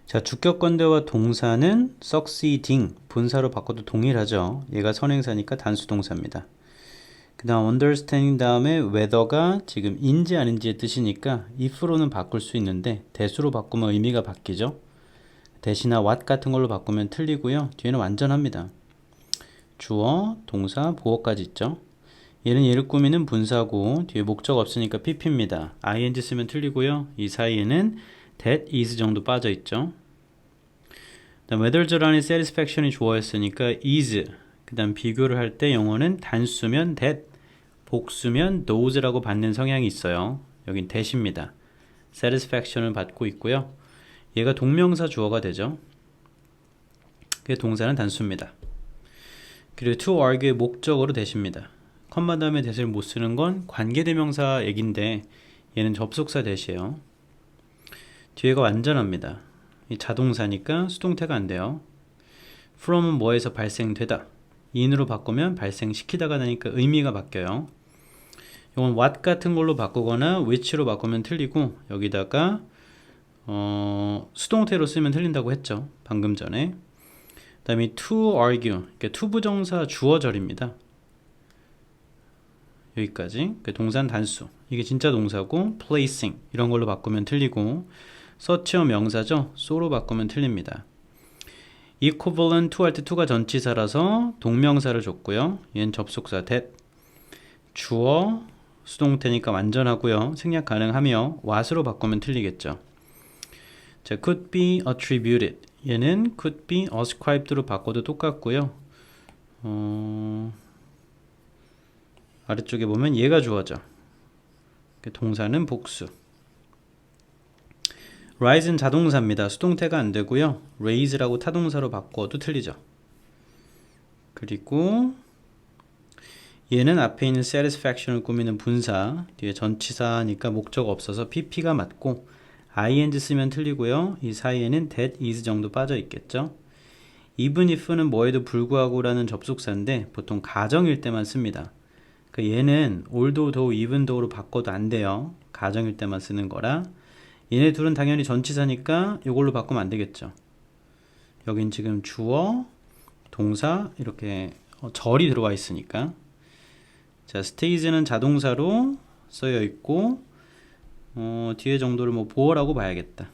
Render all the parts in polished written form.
자, 주격관대와 동사는 succeeding 분사로 바꿔도 동일하죠. 얘가 선행사니까 단수 동사입니다. 그 다음 understanding 다음에 whether가 지금 인지 아닌지의 뜻이니까 if로는 바꿀 수 있는데 대수로 바꾸면 의미가 바뀌죠. 대시나 what 같은 걸로 바꾸면 틀리고요. 뒤에는 완전합니다. 주어, 동사, 보어까지 있죠. 얘는 얘를 꾸미는 분사고 뒤에 목적 없으니까 pp입니다. ing 쓰면 틀리고요. 이 사이에는 that is 정도 빠져 있죠. 그다음 whether라는 satisfaction이 주어였으니까 is. 그다음 비교를 할 때 영어는 단수면 that, 복수면 those라고 받는 성향이 있어요. 여긴 that입니다. satisfaction을 받고 있고요. 얘가 동명사 주어가 되죠. 그 동사는 단수입니다. 그리고 to argue의 목적어로 that입니다. 컴마 다음에 that을 못 쓰는 건 관계대명사 얘긴데 얘는 접속사 that이에요. 뒤에가 완전합니다. 이 자동사니까 수동태가 안 돼요. from은 뭐에서 발생되다. in으로 바꾸면 발생시키다가 되니까 의미가 바뀌어요. 이건 what 같은 걸로 바꾸거나 which로 바꾸면 틀리고 여기다가 수동태로 쓰면 틀린다고 했죠. 방금 전에. 그 다음에 to argue, to 부정사 주어절입니다. 여기까지. 동사는 단수. 이게 진짜 동사고 placing 이런 걸로 바꾸면 틀리고 서치어 명사죠. so로 바꾸면 틀립니다. equivalent to 할 때 to가 전치사라서 동명사를 줬고요. 얘는 접속사 that. 주어 수동태니까 완전하고요. 생략 가능하며 what으로 바꾸면 틀리겠죠. 자, could be attributed. 얘는 could be ascribed로 바꿔도 똑같고요. 아래쪽에 보면 얘가 주어져. 동사는 복수. rise는 자동사입니다. 수동태가 안 되고요. raise라고 타동사로 바꿔도 틀리죠. 그리고 얘는 앞에 있는 satisfaction을 꾸미는 분사, 뒤에 전치사니까 목적 없어서 pp가 맞고 ing 쓰면 틀리고요. 이 사이에는 that is 정도 빠져 있겠죠. even if는 뭐에도 불구하고라는 접속사인데 보통 가정일 때만 씁니다. 얘는 although, though, even though로 바꿔도 안 돼요. 가정일 때만 쓰는 거라. 얘네 둘은 당연히 전치사니까 이걸로 바꾸면 안 되겠죠. 여긴 지금 주어, 동사 이렇게 절이 들어와 있으니까. 자, stays는 자동사로 쓰여 있고 뒤에 정도를 뭐 보어라고 봐야겠다.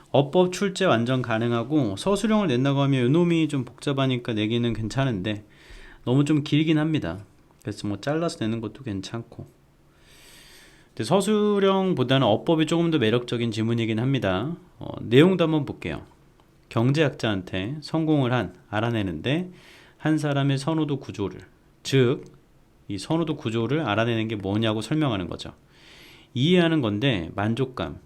어법 출제 완전 가능하고 서술형을 낸다고 하면 요놈이 좀 복잡하니까 내기는 괜찮은데 너무 좀 길긴 합니다. 그래서 뭐 잘라서 내는 것도 괜찮고. 근데 서술형보다는 어법이 조금 더 매력적인 지문이긴 합니다. 내용도 한번 볼게요. 경제학자한테 성공을 알아내는데 한 사람의 선호도 구조를, 즉 이 선호도 구조를 알아내는 게 뭐냐고 설명하는 거죠. 이해하는 건데 만족감,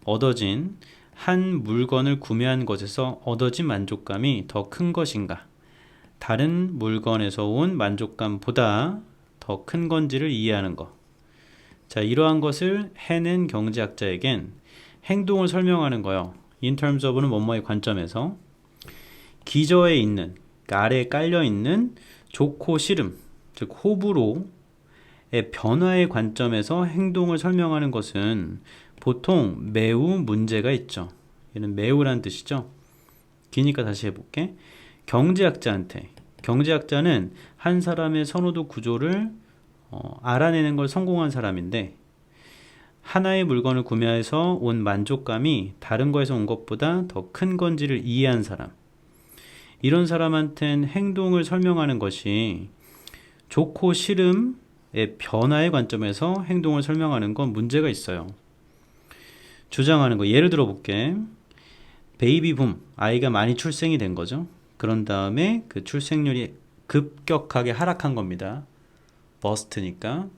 얻어진 한 물건을 구매한 것에서 얻어진 만족감이 더 큰 것인가, 다른 물건에서 온 만족감보다 더 큰 건지를 이해하는 것. 자, 이러한 것을 해낸 경제학자에겐 행동을 설명하는 거예요. In terms of는 뭐뭐의 관점에서 기저에 있는, 그러니까 아래에 깔려있는 좋고 싫음, 즉 호불호의 변화의 관점에서 행동을 설명하는 것은 보통 매우 문제가 있죠. 얘는 매우란 뜻이죠. 기니까 다시 해볼게. 경제학자는 한 사람의 선호도 구조를 알아내는 걸 성공한 사람인데 하나의 물건을 구매해서 온 만족감이 다른 거에서 온 것보다 더 큰 건지를 이해한 사람, 이런 사람한테는 행동을 설명하는 것이 좋고 싫음의 변화의 관점에서 행동을 설명하는 건 문제가 있어요. 주장하는 거 예를 들어 볼게. 베이비붐, 아이가 많이 출생이 된 거죠. 그런 다음에 그 출생률이 급격하게 하락한 겁니다. 버스트니까.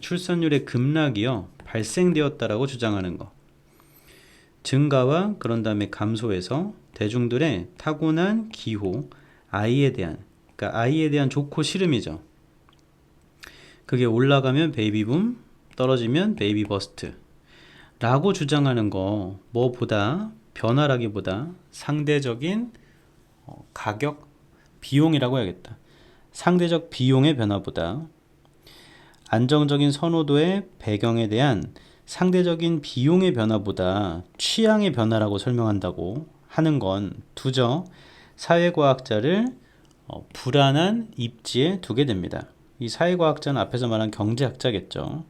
출산율의 급락이요 발생되었다라고 주장하는 거. 증가와 그런 다음에 감소에서 대중들의 타고난 기호, 아이에 대한 좋고 싫음이죠. 그게 올라가면 베이비붐, 떨어지면 베이비버스트 라고 주장하는 거, 뭐보다 변화라기보다 상대적인 가격, 비용이라고 해야겠다. 상대적 비용의 변화보다 안정적인 선호도의 배경에 대한 상대적인 비용의 변화보다 취향의 변화라고 설명한다고 하는 건 두저 사회과학자를 불안한 입지에 두게 됩니다. 이 사회과학자는 앞에서 말한 경제학자겠죠.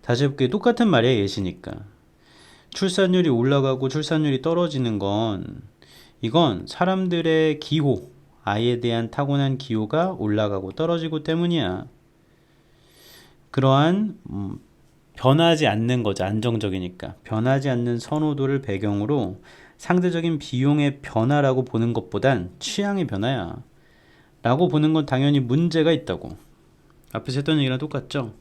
다시 해볼게요. 똑같은 말이에요. 예시니까. 출산율이 올라가고 출산율이 떨어지는 건 이건 사람들의 기호, 아이에 대한 타고난 기호가 올라가고 떨어지고 때문이야. 그러한 변하지 않는 거죠. 안정적이니까. 변하지 않는 선호도를 배경으로 상대적인 비용의 변화라고 보는 것보단 취향의 변화야 라고 보는 건 당연히 문제가 있다고. 앞에서 했던 얘기랑 똑같죠.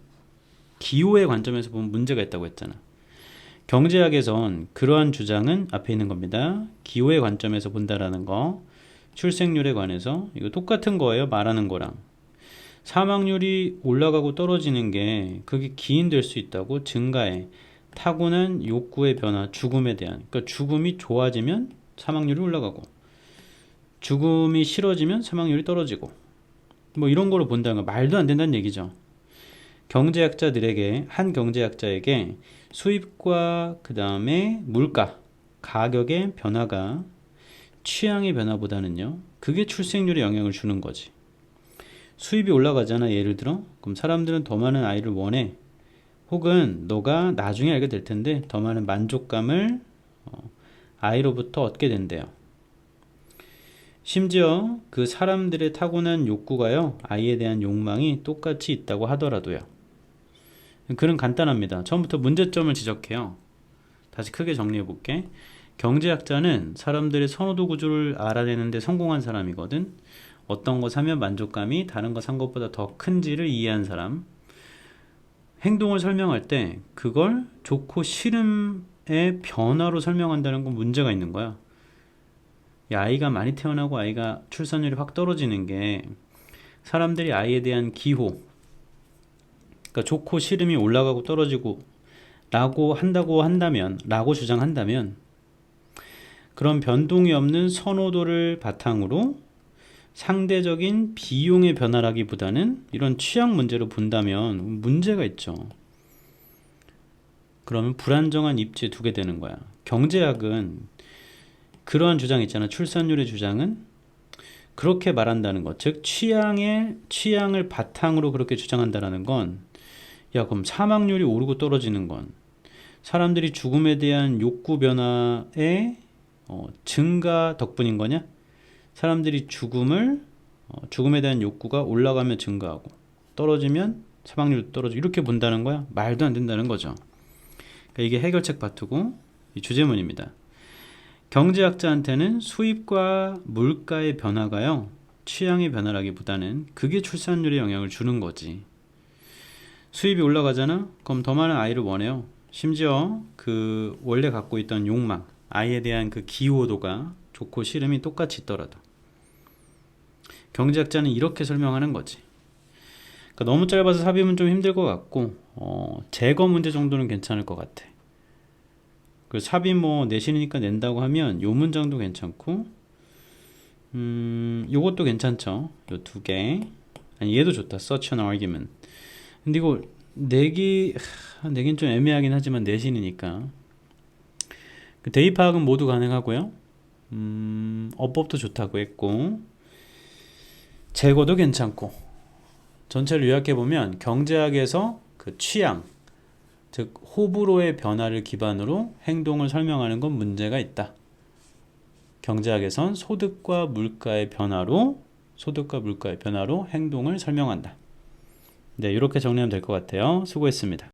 기호의 관점에서 보면 문제가 있다고 했잖아. 경제학에선 그러한 주장은 앞에 있는 겁니다. 기호의 관점에서 본다라는 거, 출생률에 관해서 이거 똑같은 거예요. 말하는 거랑. 사망률이 올라가고 떨어지는 게 그게 기인될 수 있다고. 증가해. 타고난 욕구의 변화, 죽음에 대한. 그러니까 죽음이 좋아지면 사망률이 올라가고, 죽음이 싫어지면 사망률이 떨어지고, 뭐 이런 거로 본다는 거 말도 안 된다는 얘기죠. 경제학자들에게, 한 경제학자에게 수입과 그 다음에 물가, 가격의 변화가 취향의 변화보다는요, 그게 출생률에 영향을 주는 거지. 수입이 올라가잖아, 예를 들어. 그럼 사람들은 더 많은 아이를 원해. 혹은 너가 나중에 알게 될 텐데 더 많은 만족감을 아이로부터 얻게 된대요. 심지어 그 사람들의 타고난 욕구가요, 아이에 대한 욕망이 똑같이 있다고 하더라도요. 글은 간단합니다. 처음부터 문제점을 지적해요. 다시 크게 정리해 볼게. 경제학자는 사람들의 선호도 구조를 알아내는 데 성공한 사람이거든. 어떤 거 사면 만족감이 다른 거 산 것보다 더 큰지를 이해한 사람. 행동을 설명할 때 그걸 좋고 싫음의 변화로 설명한다는 건 문제가 있는 거야. 이 아이가 많이 태어나고 아이가 출산율이 확 떨어지는 게 사람들이 아이에 대한 기호, 그러니까 좋고 싫음이 올라가고 떨어지고 라고 한다고 한다면, 라고 주장한다면, 그런 변동이 없는 선호도를 바탕으로 상대적인 비용의 변화라기보다는 이런 취향 문제로 본다면 문제가 있죠. 그러면 불안정한 입지에 두게 되는 거야. 경제학은 그러한 주장 있잖아. 출산율의 주장은 그렇게 말한다는 것. 즉 취향을 바탕으로 그렇게 주장한다는 건, 야, 그럼 사망률이 오르고 떨어지는 건 사람들이 죽음에 대한 욕구 변화의 증가 덕분인 거냐? 사람들이 죽음에 대한 욕구가 올라가면 증가하고 떨어지면 사망률도 떨어지고 이렇게 본다는 거야? 말도 안 된다는 거죠. 그러니까 이게 해결책 파트고 이 주제문입니다. 경제학자한테는 수입과 물가의 변화가요, 취향의 변화라기보다는 그게 출산율에 영향을 주는 거지. 수입이 올라가잖아? 그럼 더 많은 아이를 원해요. 심지어 그 원래 갖고 있던 욕망, 아이에 대한 그 기호도가 좋고 싫음이 똑같이 있더라도. 경제학자는 이렇게 설명하는 거지. 그러니까 너무 짧아서 삽입은 좀 힘들 것 같고, 제거 문제 정도는 괜찮을 것 같아. 그 삽입 뭐 내신이니까 낸다고 하면 요 문장도 괜찮고, 요것도 괜찮죠. 요 두 개. 아니, 얘도 좋다. Such an argument. 근데 이거 내긴 좀 애매하긴 하지만 내신이니까. 그 대입 파악은 모두 가능하고요. 어법도 좋다고 했고, 제거도 괜찮고. 전체를 요약해보면 경제학에서 그 취향, 즉 호불호의 변화를 기반으로 행동을 설명하는 건 문제가 있다. 경제학에선 소득과 물가의 변화로 행동을 설명한다. 네, 이렇게 정리하면 될 것 같아요. 수고했습니다.